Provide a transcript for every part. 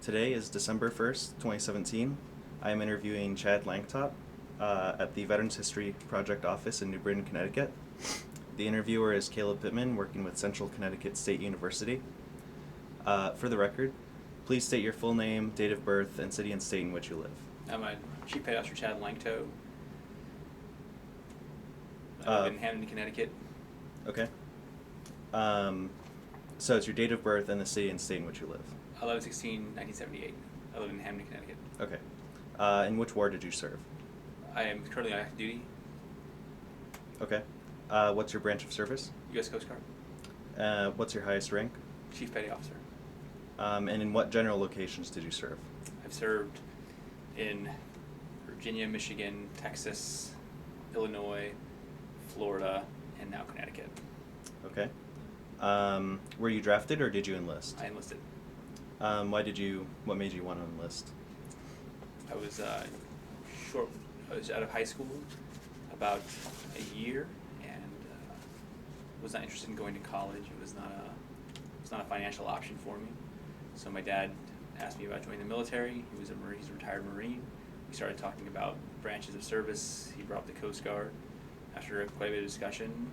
Today is December 1st, 2017. I am interviewing Chad Lanctot at the Veterans History Project office in New Britain, Connecticut. The interviewer is Caleb Pittman, working with Central Connecticut State University. For the record, please state your full name, date of birth, and city and state in which you live. I'm a Chief Petty Officer Chad Lanctot. I live in Hamden, Connecticut. Okay. So it's your date of birth and the city and state in which you live. 11/16/1978. I live in Hamden, Connecticut. Okay. In which war did you serve? I am currently on active duty, Okay. What's your branch of service? U.S. Coast Guard, What's your highest rank? Chief Petty Officer. And in what general locations did you serve? I've served in Virginia, Michigan, Texas, Illinois, Florida, and now Connecticut. Okay. Were you drafted or did you enlist? I enlisted. What made you want to enlist? I was I was out of high school about a year and was not interested in going to college. It was not a financial option for me. So my dad asked me about joining the military. He's a retired Marine. We started talking about branches of service. He brought up the Coast Guard. After quite a bit of discussion,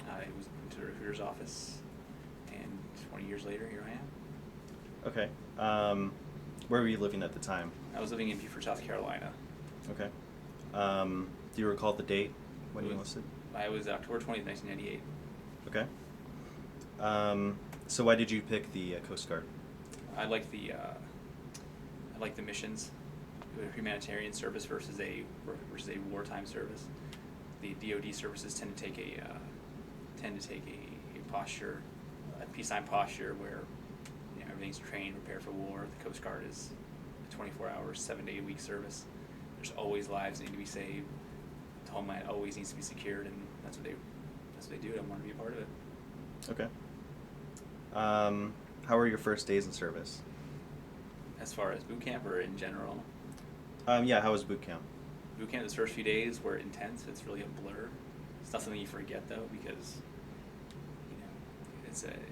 I was into the recruiter's office, and 20 years later, here I am. Okay. Where were you living at the time? I was living in Beaufort, South Carolina. Okay. Do you recall the date when you enlisted? I was October 20th, 1998. Okay. So why did you pick the Coast Guard? I like the missions, humanitarian service versus a wartime service. The DoD services tend to take a posture, a peacetime posture where everything's trained, prepared for war. The Coast Guard is a 24-hour, 7-day-a-week service. There's always lives that need to be saved. The homeland always needs to be secured, and that's what they do. And I want to be a part of it. Okay. How were your first days in service? As far as boot camp or in general? Yeah, how was boot camp? Boot camp, the first few days were intense. It's really a blur. It's not something you forget though, because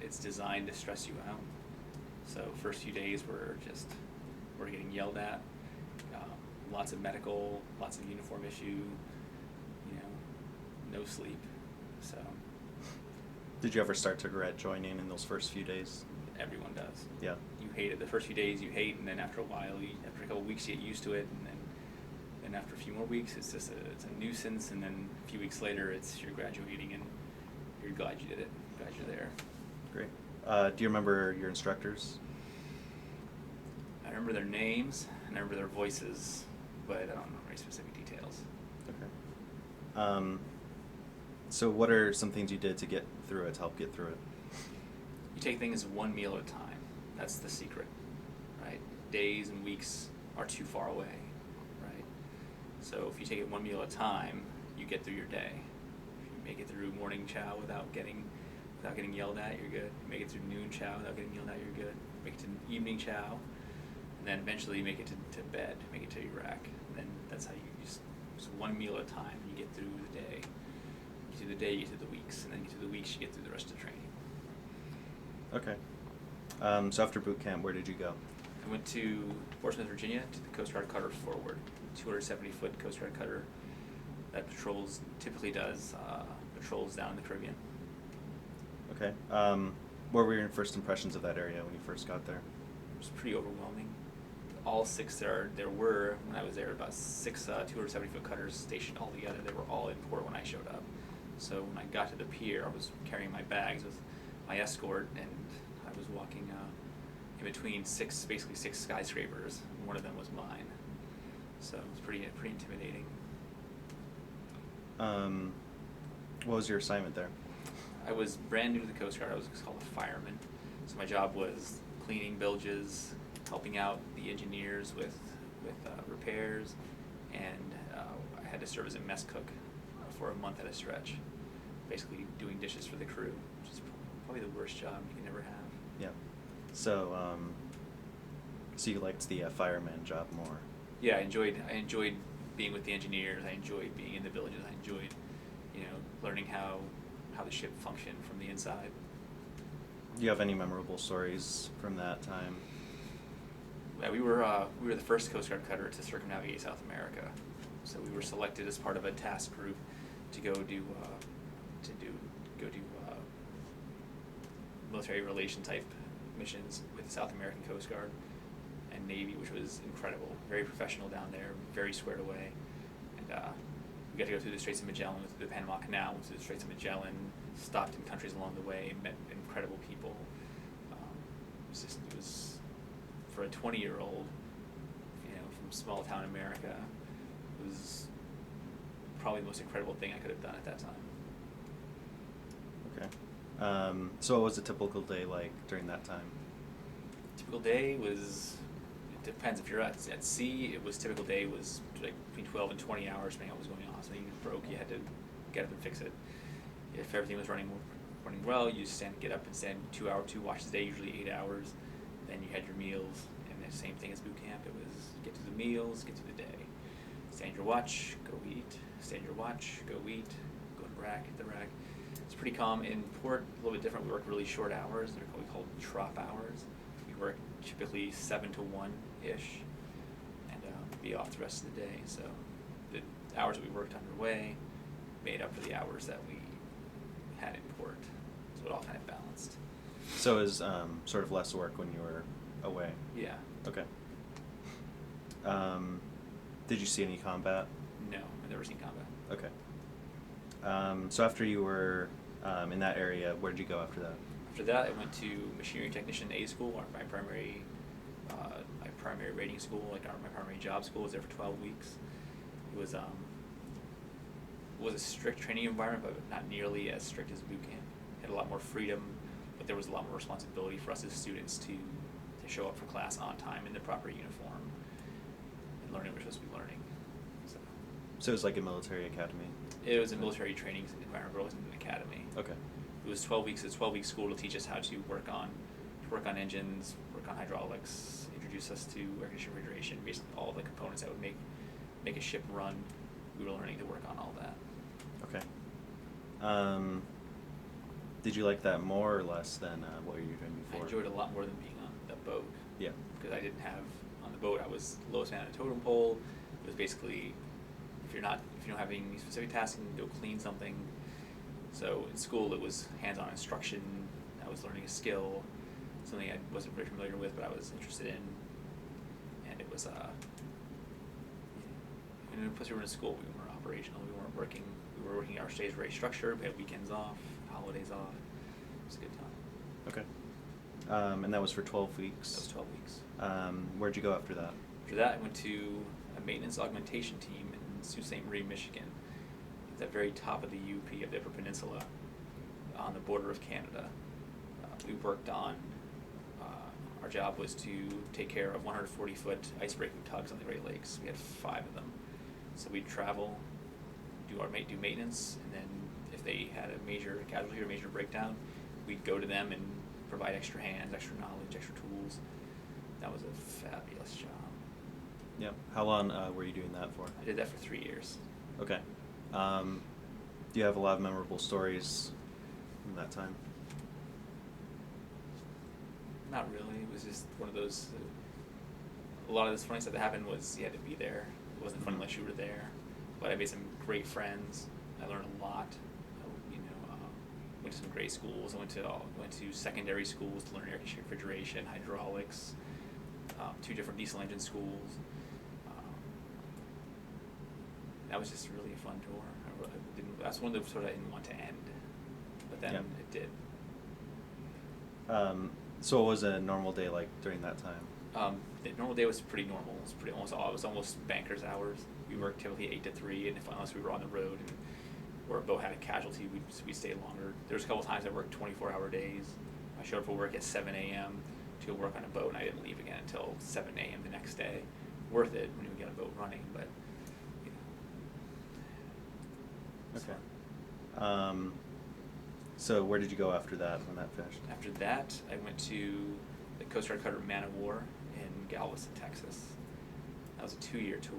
it's designed to stress you out. So first few days we're getting yelled at, lots of medical, lots of uniform issue, no sleep. So. Did you ever start to regret joining in those first few days? Everyone does. Yeah. You hate it. The first few days you hate, and then after a while, after a couple of weeks, you get used to it, and then after a few more weeks, it's a nuisance, and then a few weeks later, you're graduating, and you're glad you did it. Glad you're there. Great. Do you remember your instructors? I remember their names, and I remember their voices, but I don't remember any specific details. Okay. So what are some things you did to get through it, to help get through it? You take things one meal at a time. That's the secret, right? Days and weeks are too far away, right? So if you take it one meal at a time, you get through your day. If you make it through morning chow without getting yelled at, you're good. You make it through noon chow without getting yelled at, you're good. Make it to evening chow, and then eventually make it to bed, make it to your rack. And then that's how you just one meal at a time, and you get through the day. You get through the day, you get through the weeks, and then you get through the weeks, you get through the rest of the training. Okay. So after boot camp, where did you go? I went to Portsmouth, Virginia, to the Coast Guard Cutter Forward, 270-foot Coast Guard cutter that typically does patrols down in the Caribbean. Okay. What were your first impressions of that area when you first got there? It was pretty overwhelming. All six there were, when I was there, about six 270-foot cutters stationed all together. They were all in port when I showed up. So when I got to the pier, I was carrying my bags with my escort, and I was walking in between basically six skyscrapers, and one of them was mine. So it was pretty intimidating. What was your assignment there? I was brand new to the Coast Guard. I was called a fireman. So my job was cleaning bilges, helping out the engineers with repairs, and I had to serve as a mess cook for a month at a stretch, basically doing dishes for the crew, which is probably the worst job you can ever have. Yeah. So, so you liked the fireman job more? Yeah, I enjoyed being with the engineers. I enjoyed being in the villages. I enjoyed, learning how the ship functioned from the inside. Do you have any memorable stories from that time? Yeah, we were the first Coast Guard cutter to circumnavigate South America. So we were selected as part of a task group to go do military relation type missions with the South American Coast Guard and Navy, which was incredible. Very professional down there, very squared away, and we got to go through the Straits of Magellan, through the Panama Canal, went through the Straits of Magellan, stopped in countries along the way, met incredible people. It was for a 20-year-old, from small town America, it was probably the most incredible thing I could have done at that time. Okay. So what was a typical day like during that time? Typical day was, it depends. If you're at sea, typical day was like between 12 and 20 hours, depending on what was going on. Something broke, you had to get up and fix it. If everything was running well, you get up and stand 2 watches a day, usually 8 hours. Then you had your meals, and the same thing as boot camp. It was get through the meals, get through the day. Stand your watch, go eat. Stand your watch, go eat. Go to the rack, hit the rack. It's pretty calm. In port, a little bit different. We work really short hours. They're called trough hours. We work typically 7 to 1-ish, and be off the rest of the day. So the hours that we worked underway made up for the hours that we had in port. So it all kind of balanced. So it was sort of less work when you were away? Yeah. Okay. Did you see any combat? No, I've never seen combat. Okay. So after you were in that area, where did you go after that? After that, I went to machinery technician A school, my primary rating school, my primary job school. Was there for 12 weeks. It was a strict training environment, but not nearly as strict as boot camp. Had a lot more freedom, but there was a lot more responsibility for us as students to show up for class on time in the proper uniform and learning what we're supposed to be learning. So it was like a military academy? It was a military training environment, but it wasn't an academy. Okay. It was 12 weeks. It's a 12-week school to teach us how to work on engines, work on hydraulics, introduce us to air conditioning, refrigeration, basically all the components that would make a ship run. We were learning to work on all that. Okay. Did you like that more or less than what you were doing before? I enjoyed it a lot more than being on the boat. Yeah. Because I didn't have, on the boat, I was lowest man on a totem pole. It was basically, if you don't have any specific tasks, you can go clean something. So in school, it was hands-on instruction. I was learning a skill, something I wasn't very familiar with, but I was interested in. And it was, and plus we were in school, we weren't operational, we weren't working. We were working our days very structured. We had weekends off, holidays off. It was a good time. Okay. And that was for 12 weeks? That was 12 weeks. Where'd you go after that? After that, I went to a maintenance augmentation team in Sault Ste. Marie, Michigan, at the very top of the UP of the Upper Peninsula, on the border of Canada. We worked on, our job was to take care of 140-foot ice-breaking tugs on the Great Lakes. We had 5 of them. So we'd travel, do maintenance, and then if they had a major casualty or major breakdown, we'd go to them and provide extra hands, extra knowledge, extra tools. That was a fabulous job. Yeah. How long were you doing that for? I did that for 3 years. Okay. Do you have a lot of memorable stories from that time? Not really. It was just one of those. A lot of this funny stuff that happened was you had to be there. It wasn't fun unless you were there. But I made some great friends. I learned a lot. Went to some great schools. I went to secondary schools to learn air conditioning, refrigeration, hydraulics. 2 different diesel engine schools. That was just really a fun tour. That's one of the tours I didn't want to end, but then it did. So what was a normal day like during that time? The normal day was pretty normal. It was almost banker's hours. We worked typically 8 to 3, and unless we were on the road and or a boat had a casualty, we'd stay longer. There was a couple times I worked 24-hour days. I showed up for work at 7 a.m. to go work on a boat, and I didn't leave again until 7 a.m. the next day. Worth it when you get a boat running, but Okay. So where did you go after that when that finished? After that, I went to the Coast Guard cutter Man of War in Galveston, Texas. That was a 2-year tour,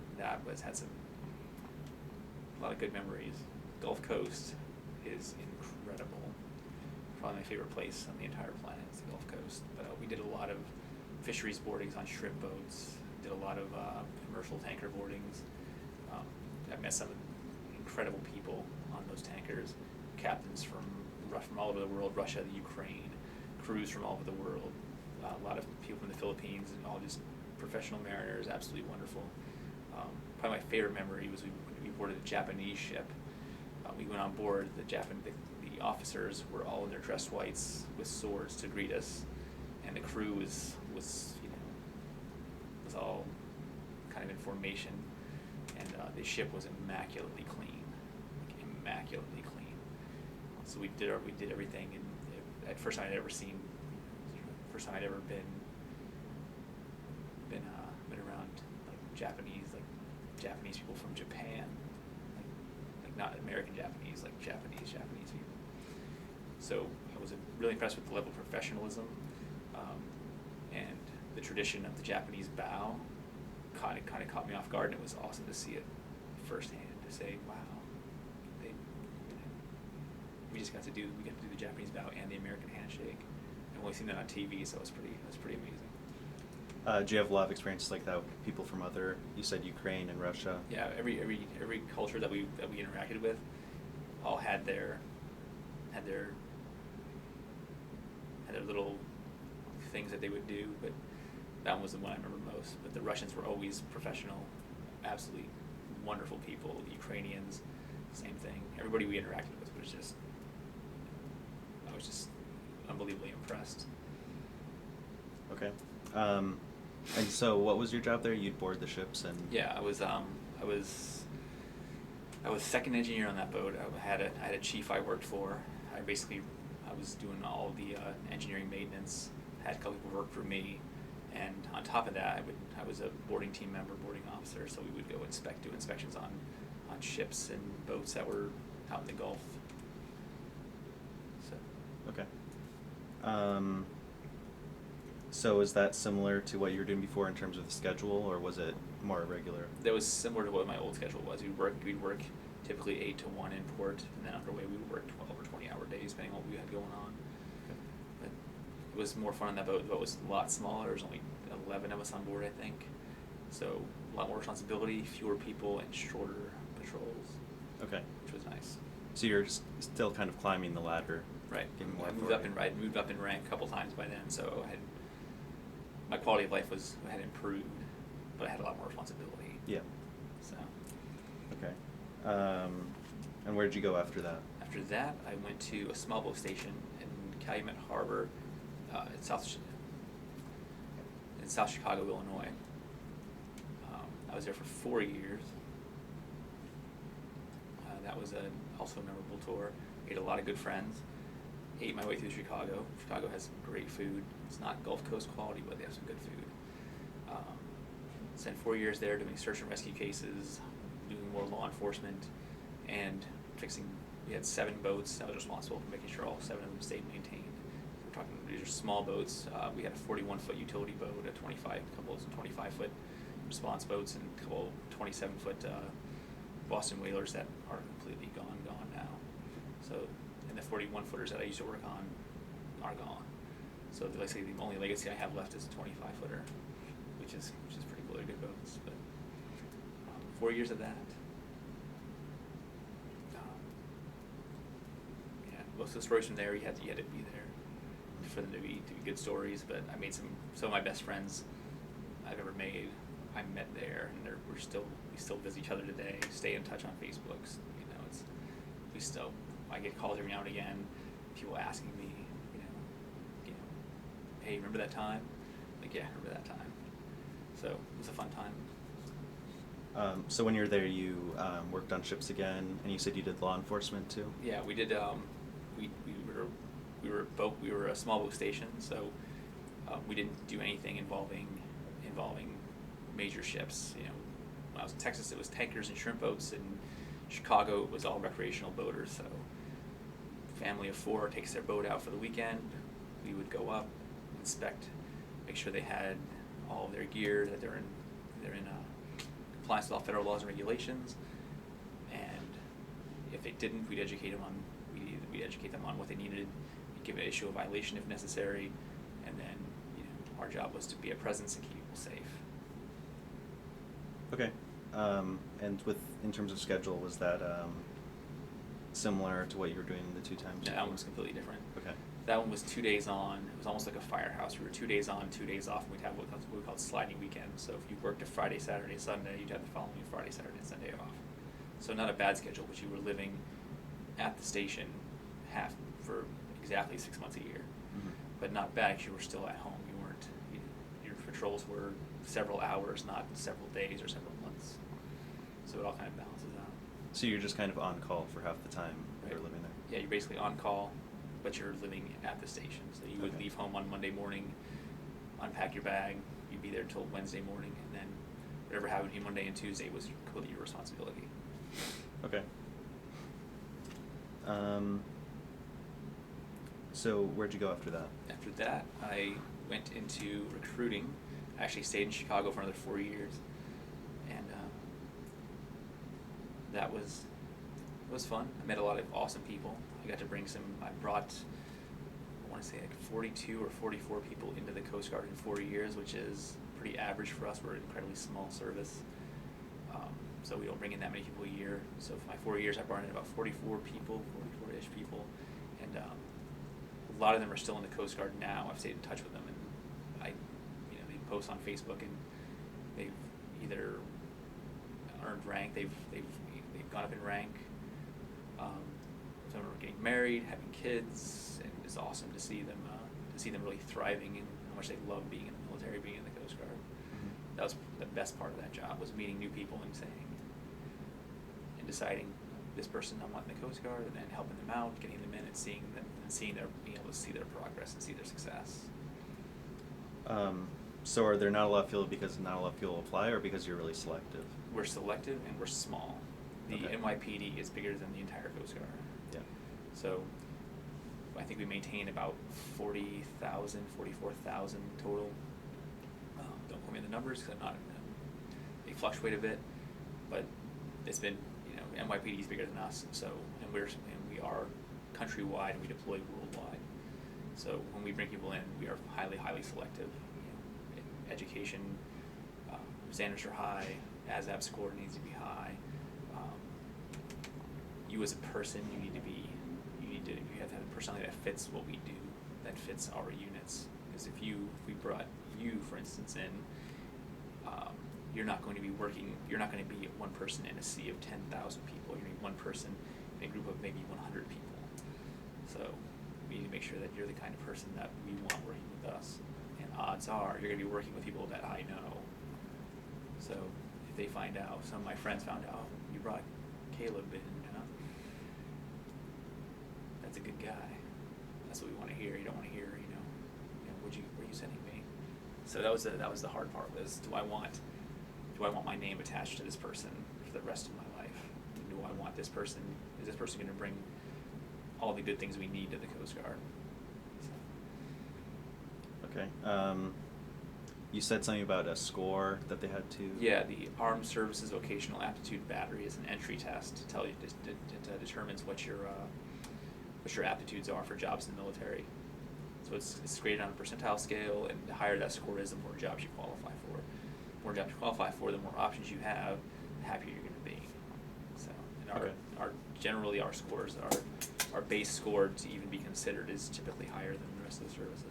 and that had a lot of good memories. Gulf Coast is incredible. Probably my favorite place on the entire planet is the Gulf Coast. But we did a lot of fisheries boardings on shrimp boats, did a lot of commercial tanker boardings. I met some incredible people on those tankers, captains from all over the world, Russia, the Ukraine, crews from all over the world, a lot of people from the Philippines, and all just professional mariners, absolutely wonderful. Probably my favorite memory was we boarded a Japanese ship. We went on board, the officers were all in their dress whites with swords to greet us, and the crew was all kind of in formation, and the ship was immaculately clean, immaculately clean. So we did everything, and at first time I'd ever been around Japanese people from Japan, like not American Japanese, like Japanese people. So I was really impressed with the level of professionalism, and the tradition of the Japanese bow kind of caught me off guard, and it was awesome to see it firsthand, to say, wow, we got to do the Japanese bow and the American handshake. I've only seen that on TV, so it was pretty amazing. Do you have a lot of experiences like that with people from you said Ukraine and Russia? Yeah, every culture that we interacted with all had their little things that they would do, but that one was the one I remember most. But the Russians were always professional, absolutely wonderful people. The Ukrainians, same thing. Everybody we interacted with was just, I was just unbelievably impressed. Okay. And so what was your job there? You'd board the ships and... Yeah, I was second engineer on that boat. I had a chief I worked for. I was doing all the engineering maintenance, had a couple people work for me, and on top of that, I was a boarding team member, boarding officer, so we would go do inspections on ships and boats that were out in the Gulf. So. Okay. So is that similar to what you were doing before in terms of the schedule, or was it more irregular? That was similar to what my old schedule was. We'd work typically 8 to 1 in port, and then underway we would work 12 or 20-hour days, depending on what we had going on. Okay. But it was more fun on that boat. The boat was a lot smaller. There was only 11 of us on board, I think. So a lot more responsibility, fewer people, and shorter patrols. Okay. Which was nice. So you're still kind of climbing the ladder. Right. Getting more I moved up in rank a couple times by then, so my quality of life had improved, but I had a lot more responsibility. Yeah. So. Okay. And where did you go after that? After that, I went to a small boat station in Calumet Harbor, in South Chicago, Illinois. I was there for 4 years. That was also a memorable tour. Made a lot of good friends. Ate my way through Chicago. Chicago has some great food. It's not Gulf Coast quality, but they have some good food. Spent 4 years there doing search and rescue cases, doing more law enforcement, and fixing. We had 7 boats. I was responsible for making sure all 7 of them stayed maintained. We're talking, these are small boats. We had a 41-foot utility boat, a couple of 25-foot response boats, and a couple 27-foot Boston whalers that are completely gone now. So, and the 41-footers that I used to work on are gone. So, like I say, the only legacy I have left is a 25-footer, which is pretty cool. They're good boats. But 4 years of that. Yeah, most of the stories from there, you had to be there for them to be good stories. But I made some of my best friends I've ever made. I met there, and we still visit each other today. Stay in touch on Facebook. I get calls every now and again. People asking me, hey, remember that time? Like, yeah, remember that time. So it was a fun time. So when you were there, you worked on ships again, and you said you did law enforcement too? Yeah, we did. We were a small boat station, so we didn't do anything involving major ships. When I was in Texas, it was tankers and shrimp boats. In Chicago, it was all recreational boaters. So, family of 4 takes their boat out for the weekend. We would go up, inspect, make sure they had all of their gear, that they're in compliance with all federal laws and regulations. And if they didn't, we'd educate them on what they needed. We'd give an issue a violation if necessary, and then Our job was to be a presence and keep people safe. Okay. And in terms of schedule, was that similar to what you were doing the 2 times? No, that one was completely different. Okay. That one was 2 days on. It was almost like a firehouse. We were 2 days on, 2 days off, and we'd have what we called sliding weekends. So if you worked a Friday, Saturday, Sunday, you'd have the following Friday, Saturday, and Sunday off. So not a bad schedule, but you were living at the station for exactly 6 months a year. Mm-hmm. But not bad because you were still at home. Your patrols were several hours, not several days or several months. So it all kind of balances out. So you're just kind of on call for half the time Right. you're living there? Yeah, you're basically on call, but you're living at the station. So you would Okay. leave home on Monday morning, unpack your bag, you'd be there till Wednesday morning, and then whatever happened to you Monday and Tuesday was completely your responsibility. Okay. So where'd you go after that? After that, I went into recruiting. I actually stayed in Chicago for another 4 years, and that was fun. I met a lot of awesome people. I got to bring I brought, I want to say like 42 or 44 people into the Coast Guard in 4 years, which is pretty average for us. We're an incredibly small service, so we don't bring in that many people a year. So for my 4 years, I brought in about 44-ish people, and a lot of them are still in the Coast Guard now. I've stayed in touch with them, and they post on Facebook, and they've either earned rank, they've gone up in rank. Some are getting married, having kids, and it's awesome to see them really thriving and how much they love being in the military, being in the Coast Guard. Mm-hmm. That was the best part of that job, was meeting new people and deciding this person I want in the Coast Guard, and then helping them out, getting them in, and being able to see their progress and see their success. So are there not a lot of people because not a lot of people apply, or because you're really selective? We're selective and we're small. The Okay. NYPD is bigger than the entire Coast Guard. Yeah. So I think we maintain about 40,000, 44,000 total. Don't quote me on the numbers because they fluctuate a bit, but it's been, NYPD is bigger than us. So, and we are countrywide, and we deploy worldwide. So when we bring people in, we are highly, highly selective. Education, standards are high, ASAP score needs to be high. You as a person, you have to have a personality that fits what we do, that fits our units. Because if we brought you, for instance, in, you're not going to be one person in a sea of 10,000 people. You're going to be one person in a group of maybe 100 people. So we need to make sure that you're the kind of person that we want working with us. And odds are you're going to be working with people that I know. So if they find out, some of my friends found out, you brought Caleb in, that's a good guy. That's what we want to hear. You don't want to hear, were you sending me? So that was the hard part, was do I want my name attached to this person for the rest of my life? Do I want this person? Is this person going to bring all the good things we need to the Coast Guard? So. Okay. You said something about a score that they had to... Yeah, the Armed Services Vocational Aptitude Battery is an entry test to tell you, it determines what your aptitudes are for jobs in the military. So it's graded on a percentile scale, and the higher that score is, the more jobs you qualify for. The more jobs you qualify for, the more options you have, the happier you're going to be. So, and generally our scores, our base score to even be considered is typically higher than the rest of the services.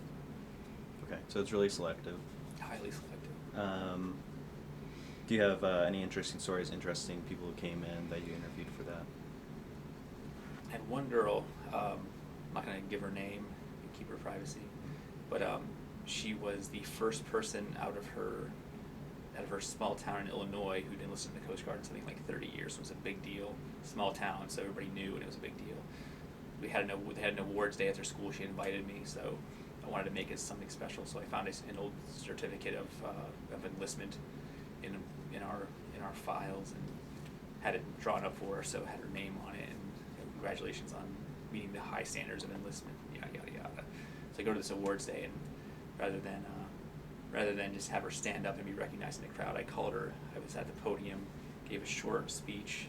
Okay, so it's really selective. Highly selective. Do you have any interesting people who came in that you interviewed for that? I had one girl, I'm not going to give her name and keep her privacy, but she was the first person out of her small town in Illinois who'd enlisted in the Coast Guard in something like 30 years. So it was a big deal. Small town, so everybody knew, and it was a big deal. They had an awards day at their school. She invited me, so I wanted to make it something special. So I found an old certificate of enlistment in our files, and had it drawn up for her, so it had her name on it, and congratulations on meeting the high standards of enlistment, yada yada yada. So I go to this awards day, and rather than just have her stand up and be recognized in the crowd, I called her. I was at the podium, gave a short speech,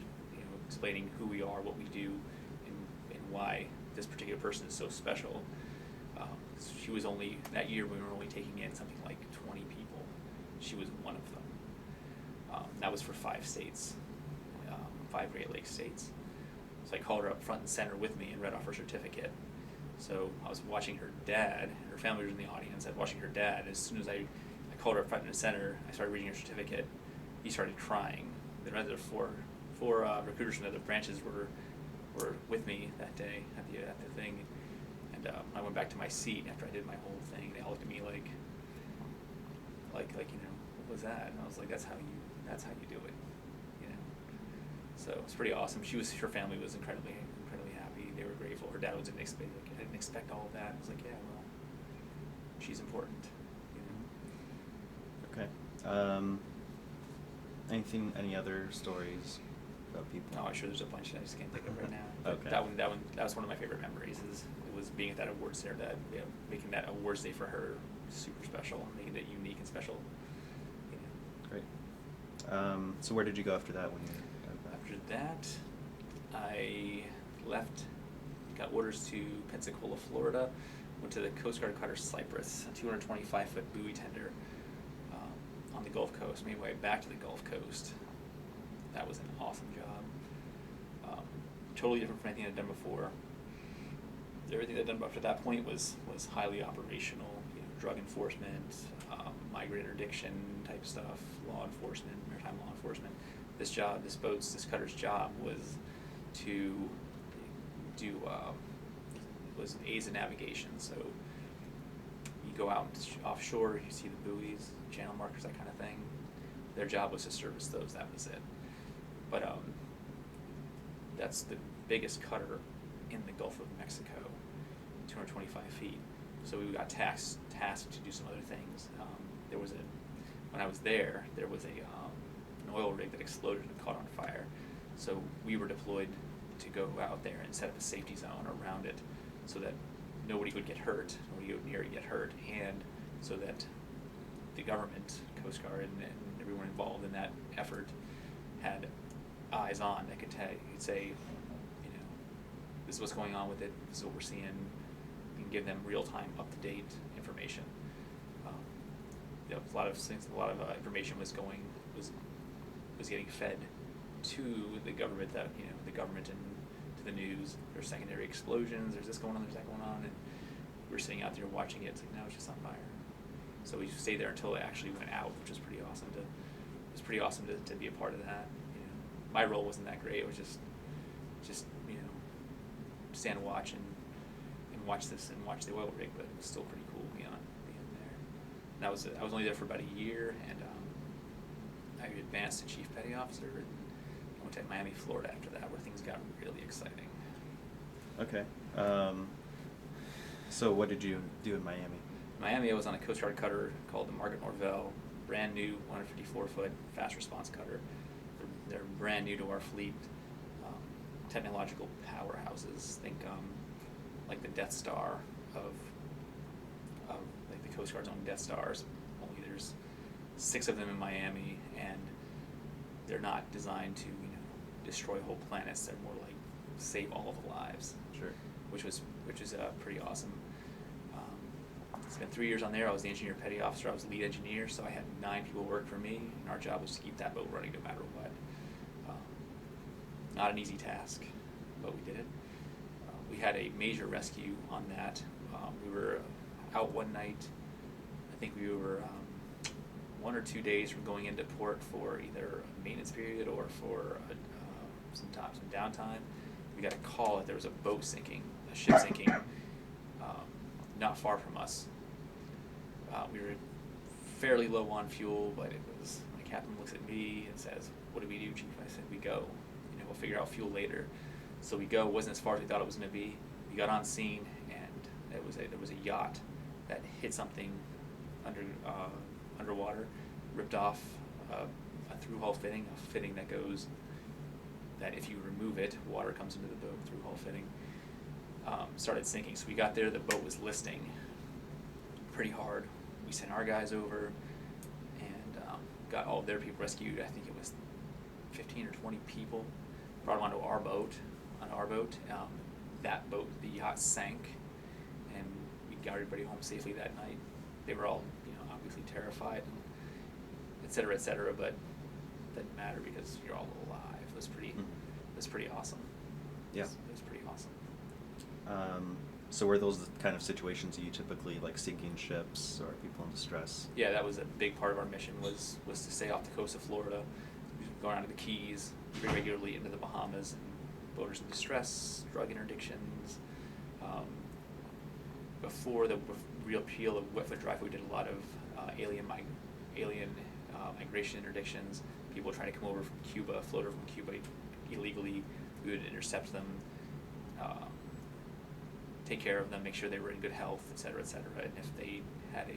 explaining who we are, what we do, and why this particular person is so special. she was only, that year we were only taking in something like 20 people. She was one of them. That was for 5 states, 5 Great Lakes states. So I called her up front and center with me and read off her certificate. So I was watching her dad, her family was in the audience, I was watching her dad. As soon as I called her up front and center, I started reading her certificate. He started crying. The other four recruiters from the other branches were with me that day at the thing. And I went back to my seat after I did my whole thing. They all looked at me like what was that? And I was like, that's how you do it, you know. So it's pretty awesome. Her family was incredibly happy. They were grateful. Her dad didn't expect all of that. I was like, yeah, well, she's important, you know. Okay. Any other stories about people? No, I'm sure there's a bunch that I just can't think of right now. Okay. That was one of my favorite memories. It was being at that awards dinner, making that awards day for her super special, making it unique and special. You know. Great. So where did you go after that? After that, I left, got orders to Pensacola, Florida, went to the Coast Guard cutter Cypress, a 225-foot buoy tender on the Gulf Coast, made my way back to the Gulf Coast. That was an awesome job. Totally different from anything I'd done before. Everything I'd done after that point was highly operational, you know, drug enforcement, migrant interdiction type stuff, law enforcement, maritime law enforcement. This cutter's job was to do was aids in navigation. So you go out offshore, you see the buoys, channel markers, that kind of thing. Their job was to service those. That was it. But that's the biggest cutter in the Gulf of Mexico, 225 feet. So we got tasked to do some other things. When I was there was an oil rig that exploded and caught on fire. So we were deployed to go out there and set up a safety zone around it so that nobody would get hurt, nobody would near it get hurt, and so that the government, Coast Guard, and everyone involved in that effort had eyes on that could say, you know, this is what's going on with it, this is what we're seeing, and give them real-time, up-to-date information. You know, a lot of information was getting fed to the government, that, you know, the government and to the news. There's secondary explosions, there's this going on, there's that going on, and we were sitting out there watching it. It's like, no, it's just on fire. So we stayed there until it actually went out, which was pretty awesome. It was pretty awesome to be a part of that. You know, my role wasn't that great. It was just you know, stand and watch and watch this and watch the oil rig, but it was still pretty cool being there. And I was only there for about a year, and I advanced to Chief Petty Officer and went to Miami, Florida after that, where things got really exciting. Okay. So what did you do in Miami? Miami, I was on a Coast Guard cutter called the Margaret Norvell, brand new 154-foot fast response cutter. They're brand new to our fleet. Technological powerhouses. Think like the Death Star of like the Coast Guard's own Death Stars. Only there's 6 of them in Miami, and they're not designed to, you know, destroy whole planets. They're more like save all of the lives. Sure. Which is pretty awesome. Spent 3 years on there. I was the engineer petty officer. I was the lead engineer, so I had 9 people work for me, and our job was to keep that boat running no matter what. Not an easy task, but we did it. We had a major rescue on that. We were out one night. I think we were 1 or 2 days from going into port for either a maintenance period or for some downtime. We got a call that there was a ship sinking, not far from us. We were fairly low on fuel, but my captain looks at me and says, "What do we do, Chief?" I said, "We go. You know, we'll figure out fuel later." So we go. It wasn't as far as we thought it was going to be. We got on scene, and there was a yacht that hit something underwater, ripped off a through-hull fitting, a fitting that if you remove it, water comes into the boat, through-hull fitting. Started sinking. So we got there, the boat was listing pretty hard. We sent our guys over and got all of their people rescued. I think it was 15 or 20 people. Brought them onto our boat. That boat, the yacht sank, and we got everybody home safely that night. They were all, obviously terrified, and et cetera, but it didn't matter because you're all alive. It was pretty, awesome. Yeah. It was pretty awesome. So were those the kind of situations you typically, like sinking ships or people in distress? Yeah, that was a big part of our mission was to stay off the coast of Florida, go around to the Keys, very regularly into the Bahamas, and boaters in distress, drug interdictions. Before the real appeal of wet foot dry foot, we did a lot of alien migration interdictions. People trying to come over from Cuba, float over from Cuba illegally. We would intercept them, take care of them, make sure they were in good health, et cetera, and if they had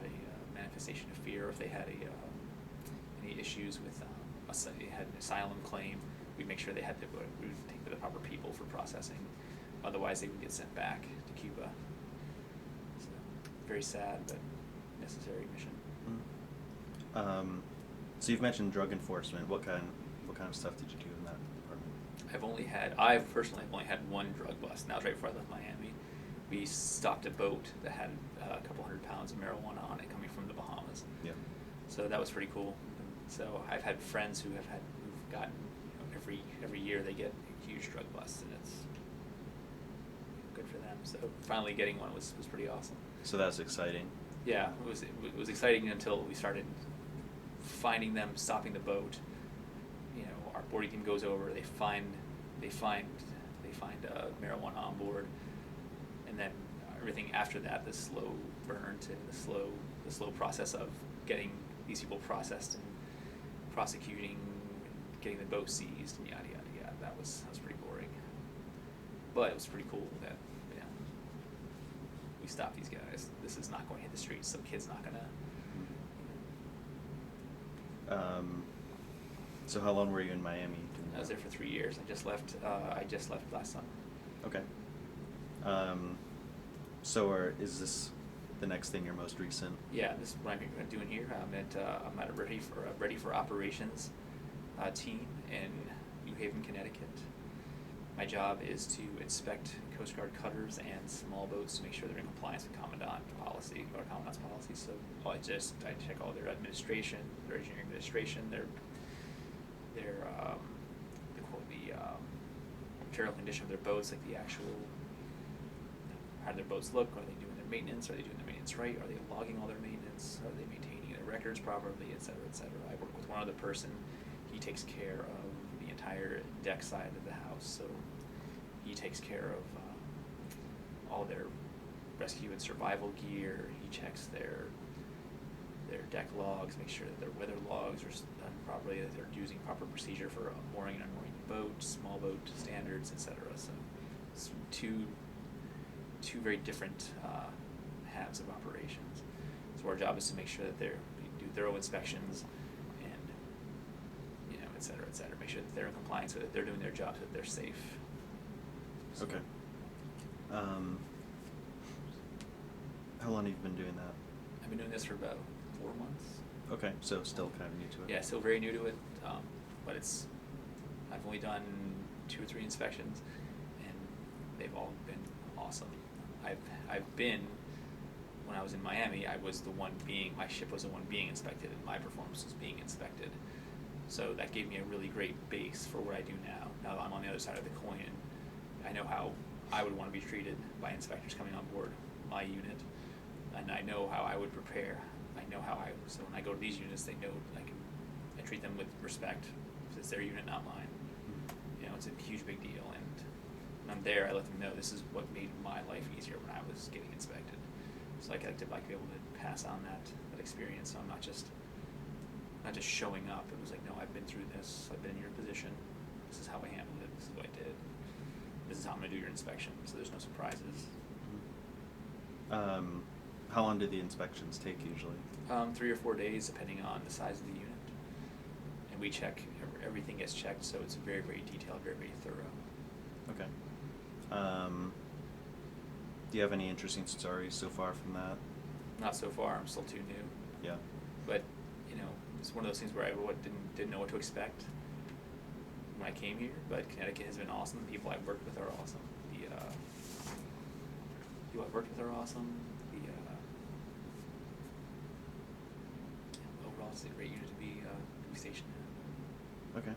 a manifestation of fear, or if they had any issues with they had an asylum claim, we'd make sure we would take the proper people for processing. Otherwise, they would get sent back to Cuba. So, very sad, but necessary mission. So you've mentioned drug enforcement. What kind of stuff did you do in that department? I personally have only had one drug bust, and that was right before I left Miami. We stopped a boat that had a couple 100 pounds of marijuana on it coming from the Bahamas. Yeah. So that was pretty cool. So I've had friends who've gotten, every year they get huge drug busts, and it's good for them. So finally getting one was pretty awesome. So that's exciting. Yeah, it was exciting until we started finding them, stopping the boat. Our boarding team goes over, they find marijuana on board, and then everything after that, the slow burn to the slow process of getting these people processed and prosecuting, getting the boat seized, and yada yada yada. That was pretty boring, but it was pretty cool that we stopped these guys. This is not going to hit the streets. Some kid's not gonna. So how long were you in Miami doing that? I was there for 3 years. I just left last summer. Okay. Is this the next thing, your most recent? Yeah, this is what I'm doing here. I'm at a ready for operations team in New Haven, Connecticut. My job is to inspect Coast Guard cutters and small boats to make sure they're in compliance with Commandant's policy. So I check all their administration, their engineering administration, the material condition of their boats, like the actual, how do their boats look? Are they doing their maintenance? Are they doing their maintenance right? Are they logging all their maintenance? Are they maintaining their records properly, et cetera, et cetera? I work with one other person. He takes care of the entire deck side of the house, so he takes care of all their rescue and survival gear. He checks their deck logs, make sure that their weather logs are done properly, that they're using proper procedure for mooring and unmooring the boat, small boat standards, etc. So it's two very different halves of operations. So our job is to make sure that we do thorough inspections and et cetera, make sure that they're in compliance, so that they're doing their job, so that they're safe. So Okay. How long have you been doing that? I've been doing this for about 4 months. Okay, so still kind of new to it. Yeah, still very new to it, but I've only done 2 or 3 inspections, and they've all been awesome. When I was in Miami, my ship was the one being inspected, and my performance was being inspected. So that gave me a really great base for what I do now. Now that I'm on the other side of the coin, and I know how I would want to be treated by inspectors coming on board my unit, and I know how I would prepare. So when I go to these units, they know I treat them with respect. It's their unit, not mine. It's a huge big deal, and when I'm there, I let them know this is what made my life easier when I was getting inspected. So I like to be able to pass on that experience. So I'm not just showing up. It was like, no, I've been through this. I've been in your position. This is how I handled it. This is what I did. This is how I'm going to do your inspection. So there's no surprises. How long do the inspections take usually? 3 or 4 days, depending on the size of the unit. And we check, everything gets checked, so it's very, very detailed, very, very thorough. Okay. Do you have any interesting stories so far from that? Not so far. I'm still too new. Yeah. But it's one of those things where I didn't know what to expect when I came here. But Connecticut has been awesome. The people I've worked with are awesome. The people I've worked with are awesome. Overall, it's a great unit to be stationed in. Okay.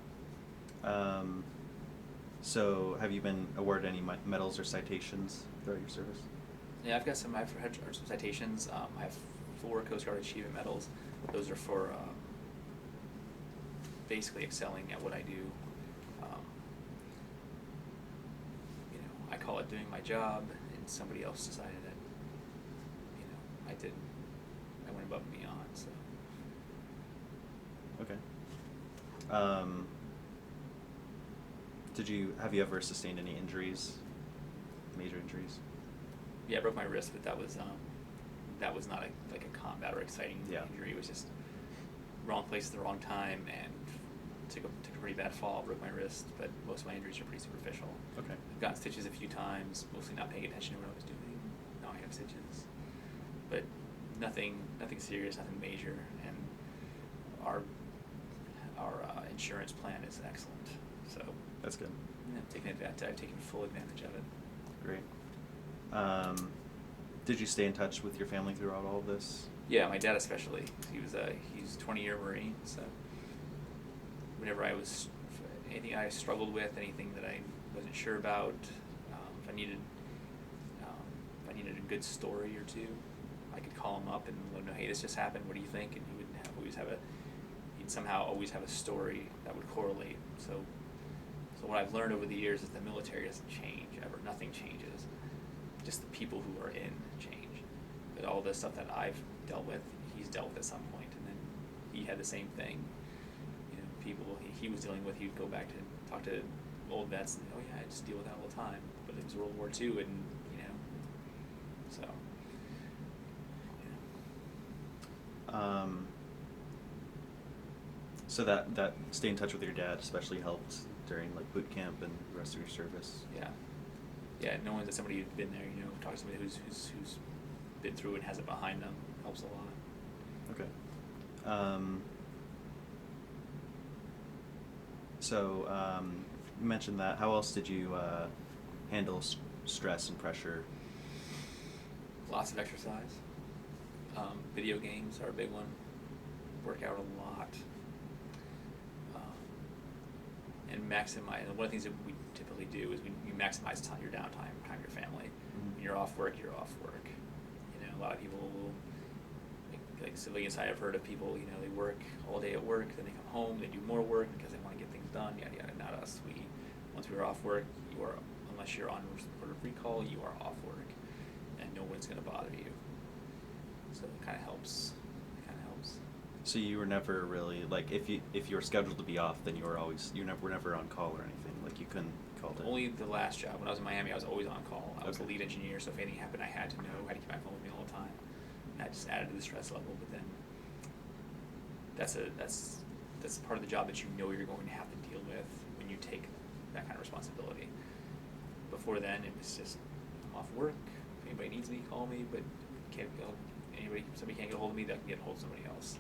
So have you been awarded any medals or citations throughout your service? Yeah, I've had some citations. I have 4 Coast Guard Achievement Medals. Those are for basically excelling at what I do. I call it doing my job, and somebody else decided that, I went above and beyond. So. Okay. Have you ever sustained any injuries, major injuries? Yeah, I broke my wrist, but that was not like a combat or exciting injury. It was just wrong place at the wrong time, and took a pretty bad fall, broke my wrist, but most of my injuries are pretty superficial. Okay. I've gotten stitches a few times, mostly not paying attention to what I was doing. Now I have stitches, but nothing serious, nothing major, and our insurance plan is excellent. So that's good. Yeah, I've taken full advantage of it. Great. Did you stay in touch with your family throughout all of this? Yeah, my dad especially. He's 20-year Marine, so whenever anything I struggled with, anything that I wasn't sure about, if I needed a good story or two, I could call him up and let him know, hey, this just happened, what do you think? And he'd somehow always have a story that would correlate. So what I've learned over the years is the military doesn't change ever. Nothing changes. Just the people who are in change. But all the stuff that I've dealt with, he's dealt with at some point, and then he had the same thing. People he was dealing with, he'd go back to talk to old vets and, oh yeah, I just deal with that all the time. But it was World War II, and so. So that stay in touch with your dad especially helped during like boot camp and the rest of your service. Yeah, knowing that somebody who's been there, talk to somebody who's been through it and has it behind them helps a lot. Okay. So you mentioned that. How else did you handle stress and pressure? Lots of exercise. Video games are a big one. Work out a lot. And maximize. And one of the things that we typically do is we maximize your downtime, time with your family. Mm-hmm. When you're off work, you're off work. A lot of people will, like civilian side, I've heard of people, they work all day at work, then they come home, they do more work because they want to get things done, yada yada. Not us. Once we're off work, unless you're on order of recall, you are off work, and no one's going to bother you. So it kind of helps. So you were never really if you were scheduled to be off, then you were never on call or anything. Like you couldn't call it. Only the last job when I was in Miami, I was always on call. I was the Okay. lead engineer, so if anything happened, I had to know. I had to keep my phone with me all the time. And that just added to the stress level. But then that's part of the job that you're going to have to deal with when you take that kind of responsibility. Before then, it was just I'm off work. If anybody needs me, call me. But somebody can't get a hold of me, that can get a hold of somebody else.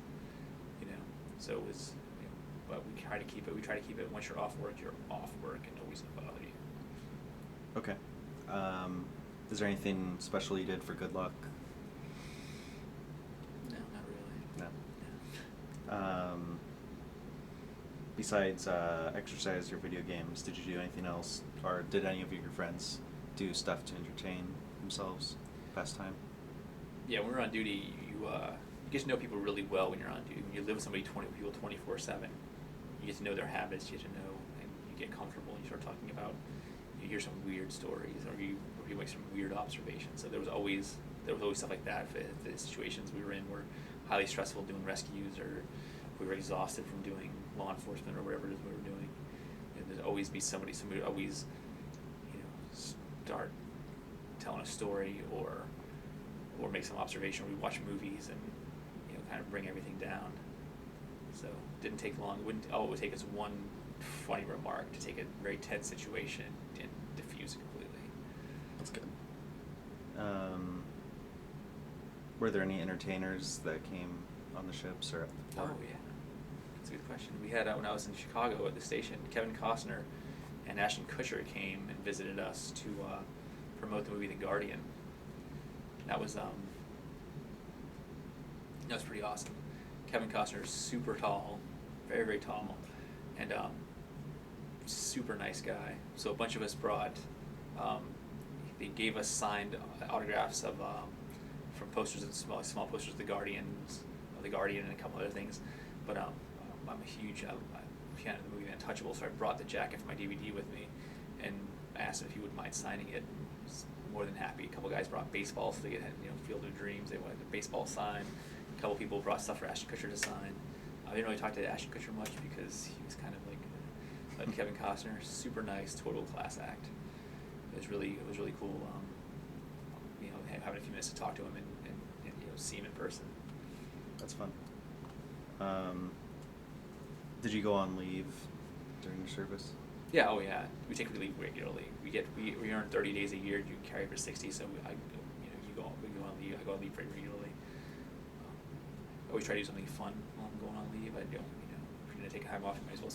So it was. But we try to keep it. Once you're off work, you're off work, and nobody's gonna bother you. Okay. Is there anything special you did for good luck? No, not really. No. Besides exercise or video games, did you do anything else, or did any of your friends do stuff to entertain themselves, pastime? Yeah, when we're on duty, you get to know people really well when you're on duty. When you live with somebody 24/7, you get to know their habits, you get to know, and you get comfortable, and you start talking about, you hear some weird stories, or you make some weird observations. So there was always stuff like that. If the situations we were in were highly stressful, doing rescues, or we were exhausted from doing law enforcement or whatever it is we were doing, and there'd always be somebody would always, start telling a story or make some observation. We watch movies and kind of bring everything down. So it didn't take long. It would take us one funny remark to take a very tense situation and diffuse it completely. That's good. Were there any entertainers that came on the ships or at the port? Oh yeah, that's a good question. We had when I was in Chicago at the station, Kevin Costner and Ashton Kutcher came and visited us to promote the movie The Guardian. that was pretty awesome. Kevin Costner is super tall, very, very tall, and super nice guy. So a bunch of us brought, they gave us signed autographs of from posters and small posters of the Guardian, and a couple other things. But I'm a huge fan of the movie Untouchable, so I brought the jacket for my DVD with me, and I asked him if he would mind signing it. He's more than happy. A couple guys brought baseballs so they could, Field of Dreams. They wanted the baseball signed. A couple people brought stuff for Ashton Kutcher to sign. I didn't really talk to Ashton Kutcher much because he was kind of like Kevin Costner, super nice, total class act. It was really cool. Having a few minutes to talk to him and see him in person. That's fun. Did you go on leave during your service? Yeah. Oh yeah. We take leave regularly. We earn 30 days a year. You can carry for 60. So we go on leave. I go on leave pretty regularly. I always try to do something fun while I'm going on leave. I don't, if you're gonna take time off, you might as well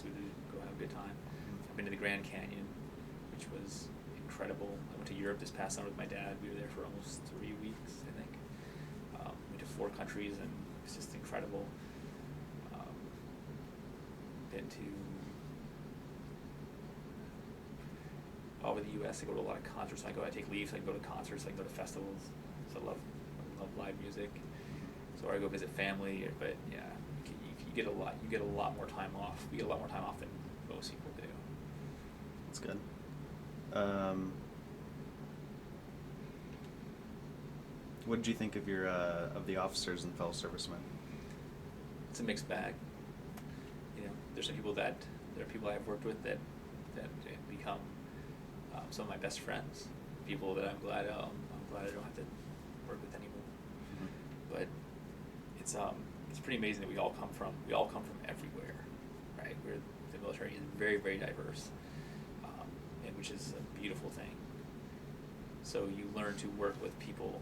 go have a good time. I've been to the Grand Canyon, which was incredible. I went to Europe this past summer with my dad. We were there for almost 3 weeks, I think. Went to 4 countries, and it's just incredible. Been to all over the U.S. I go to a lot of concerts. I take leave, so I can go to concerts. I can go to festivals. So I love live music. So I go visit family. But yeah, you get a lot. You get a lot more time off. We get a lot more time off than most people do. That's good. What did you think of of the officers and fellow servicemen? It's a mixed bag. There's some people there are people I've worked with that become some of my best friends. People that I'm glad I don't have to work with anymore. Mm-hmm. But it's pretty amazing that we all come from everywhere, right? The military is very, very diverse, and which is a beautiful thing. So you learn to work with people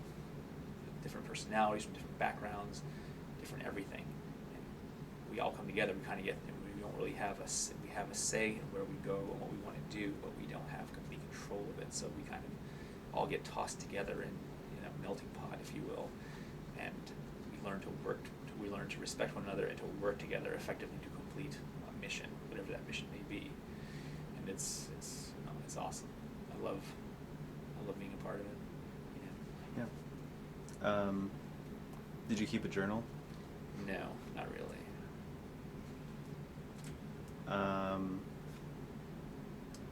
with different personalities, from different backgrounds, different everything. And we all come together. We kind of we don't really have we have a say in where we go and what we want to do, but we don't have complete control of it. So we kind of all get tossed together in a melting pot, if you will, and we learn to we learn to respect one another and to work together effectively to complete a mission, whatever that mission may be. And it's awesome. I love being a part of it. Yeah. Did you keep a journal? No, not really.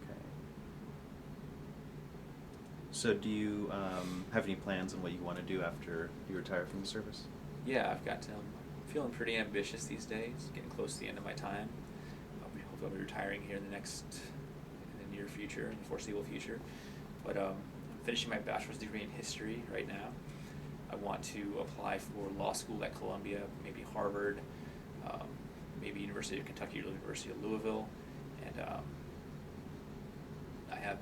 Okay. So do you have any plans on what you want to do after you retire from the service? Yeah, I've got feeling pretty ambitious these days, getting close to the end of my time. Hopefully I'll be retiring here in the near future, in the foreseeable future. But I'm finishing my bachelor's degree in history right now. I want to apply for law school at Columbia, maybe Harvard, maybe University of Kentucky or University of Louisville. And I have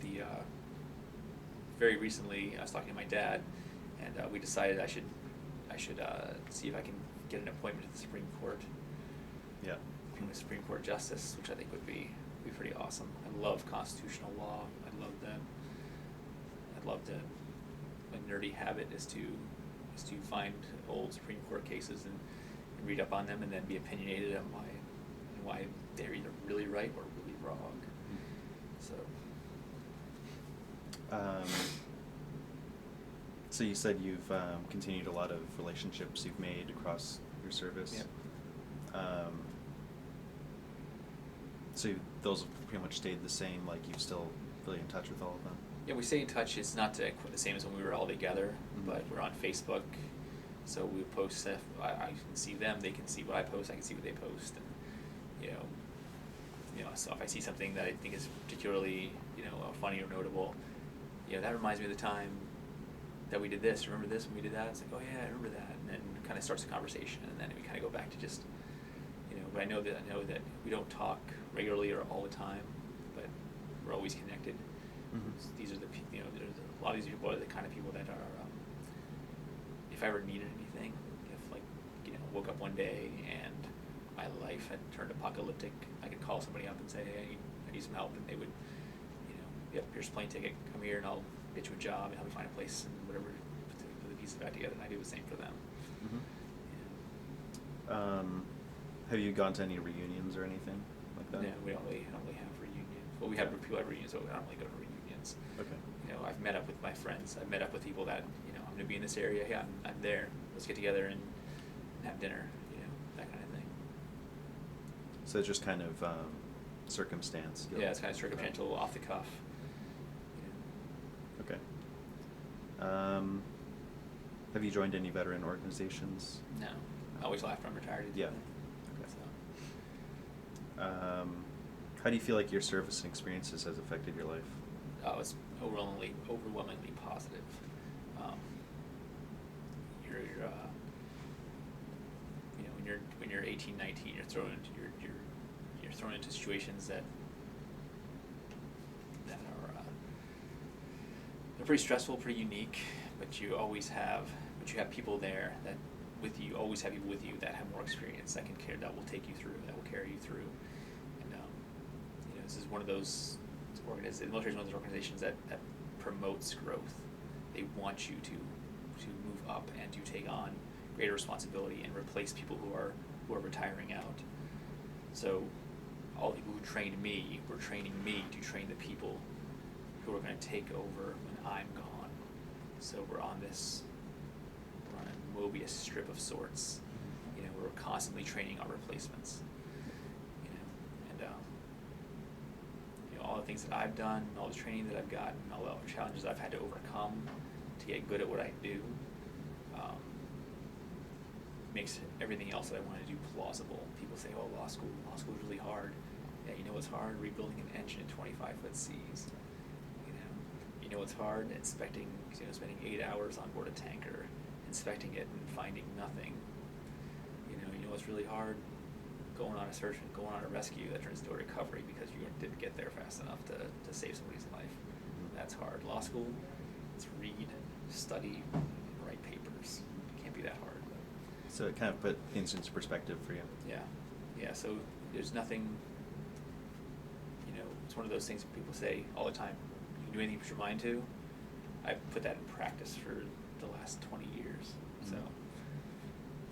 very recently I was talking to my dad, and we decided I should see if I can get an appointment at the Supreme Court. Yeah. Being a Supreme Court justice, which I think would be pretty awesome. I love constitutional law. I love that. My nerdy habit is to find old Supreme Court cases and read up on them, and then be opinionated on why they're either really right or really wrong. So. So you said you've continued a lot of relationships you've made across your service. Yep. So those have pretty much stayed the same. Like you're still really in touch with all of them. Yeah, we stay in touch. It's not the same as when we were all together, but we're on Facebook. So we post stuff. I can see them. They can see what I post. I can see what they post. And so if I see something that I think is particularly funny or notable, that reminds me of the time that we did this. Remember this when we did that? It's like, oh yeah, I remember that. And then kind of starts a conversation, and then we kind of go back to just But I know that we don't talk regularly or all the time, but we're always connected. Mm-hmm. So these are there's a lot of these people are the kind of people that are, if I ever needed anything, if woke up one day and my life had turned apocalyptic, I could call somebody up and say, hey, I need some help, and they would, yep, here's a plane ticket, come here and I'll get you a job and help you find a place and whatever, with a piece pieces back together, and I do the same for them. Mm-hmm. Have you gone to any reunions or anything like that? No, we don't really have reunions. Well, we have people at reunions, but I don't really go to reunions. Okay. You know, I've met up with my friends. I've met up with people that, you know, I'm going to be in this area. Yeah, I'm there. Let's get together and have dinner. You know, that kind of thing. So it's just kind of circumstance. Yeah, it's kind of circumstantial, off the cuff. You know. Okay. Have you joined any veteran organizations? No, I always laugh when I'm retired. Yeah. Okay. So. How do you feel like your service and experiences has affected your life? Oh, it's overwhelmingly positive. You know, when you're 18, 19, you're thrown into situations that are they're pretty stressful, pretty unique. But you have people there that with you, always have people with you that have more experience, that will take you through, that will carry you through. And you know, this is one of those the military is one of those organizations that promotes growth. They want you to move up and to take on greater responsibility and replace people who are retiring out. So all the people who trained me were training me to train the people who are going to take over when I'm gone. So we're on a Mobius strip of sorts. You know, we're constantly training our replacements. You know, and you know, all the things that I've done, all the training that I've gotten, all the challenges I've had to overcome to get good at what I do, makes everything else that I want to do plausible. People say, "Oh, law school is really hard." Yeah, you know what's hard? Rebuilding an engine in 25-foot seas. You know what's hard? Spending 8 hours on board a tanker, inspecting it and finding nothing. You know what's really hard? Going on a search and going on a rescue that turns into a recovery because you didn't get there fast enough to save somebody's life. That's hard. Law school, it's read, study, write papers. It can't be that hard. So it kind of put things into perspective for you. Yeah. So there's nothing. You know, it's one of those things that people say all the time. You can do anything you put your mind to. I've put that in practice for the last 20 years. So,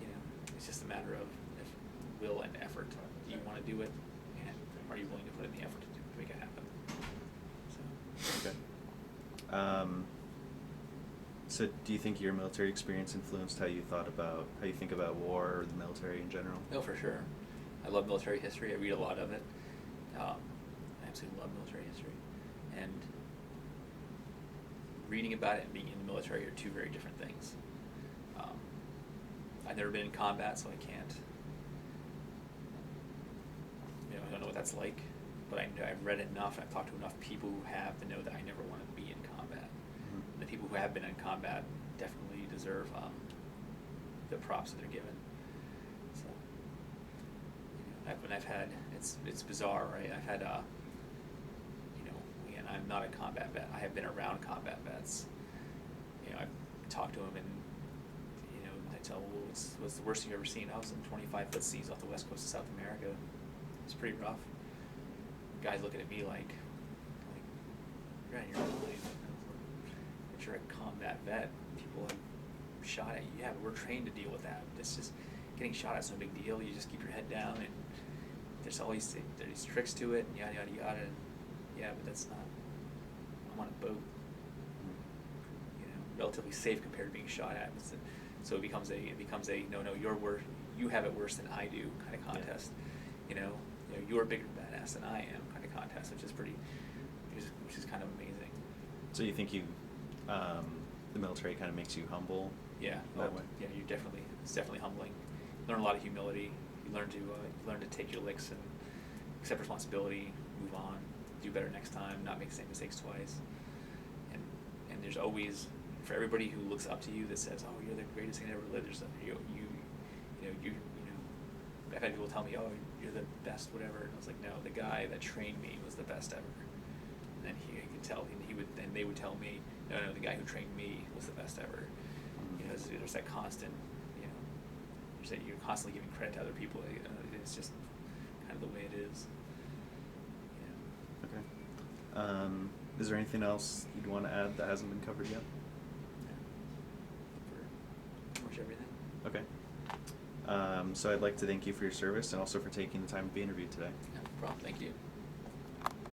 you know, it's just a matter of will and effort. Do you want to do it, and are you willing to put in the effort to make it happen? So. Okay. So do you think your military experience influenced how you think about war or the military in general? No, for sure. I love military history. I read a lot of it. I absolutely love military history. And reading about it and being in the military are two very different things. I've never been in combat, so I can't. You know, I don't know what that's like, but I've read enough. I've talked to enough people who have to know that I never want to be in combat. The people who have been in combat definitely deserve the props that they're given. So, you know, I've had it's bizarre, right? I've had you know, again, I'm not a combat vet. I have been around combat vets. You know, I've talked to them, and you know, I tell them, well, what's the worst thing you've ever seen? I was in 25-foot seas off the west coast of South America. It's pretty rough. Guys looking at me like you're out of your mind. But you're a combat vet. People have shot at you. Yeah, but we're trained to deal with that. It's just getting shot at's no big deal. You just keep your head down, and there's these tricks to it, and yada yada yada. And yeah, but that's not. I'm on a boat. You know, relatively safe compared to being shot at. So it becomes a no, you have it worse than I do kind of contest. Yeah. You know, you're a bigger badass than I am kind of contest, which is kind of amazing. So you think the military kind of makes you humble? Yeah. That way? Yeah, it's definitely humbling. You learn a lot of humility. You learn to take your licks and accept responsibility, move on, do better next time, not make the same mistakes twice. And there's always, for everybody who looks up to you that says, "Oh, you're the greatest thing that ever lived," there's you know, I've had people tell me, "Oh, you're the best," whatever. And I was like, "No, the guy that trained me was the best ever." And then he could tell, and they would tell me, "No, the guy who trained me was the best ever." You know, there's that constant, you know, you're constantly giving credit to other people. It's just kind of the way it is. Okay. Is there anything else you'd want to add that hasn't been covered yet? Okay. So I'd like to thank you for your service and also for taking the time to be interviewed today. Yeah, no problem. Thank you.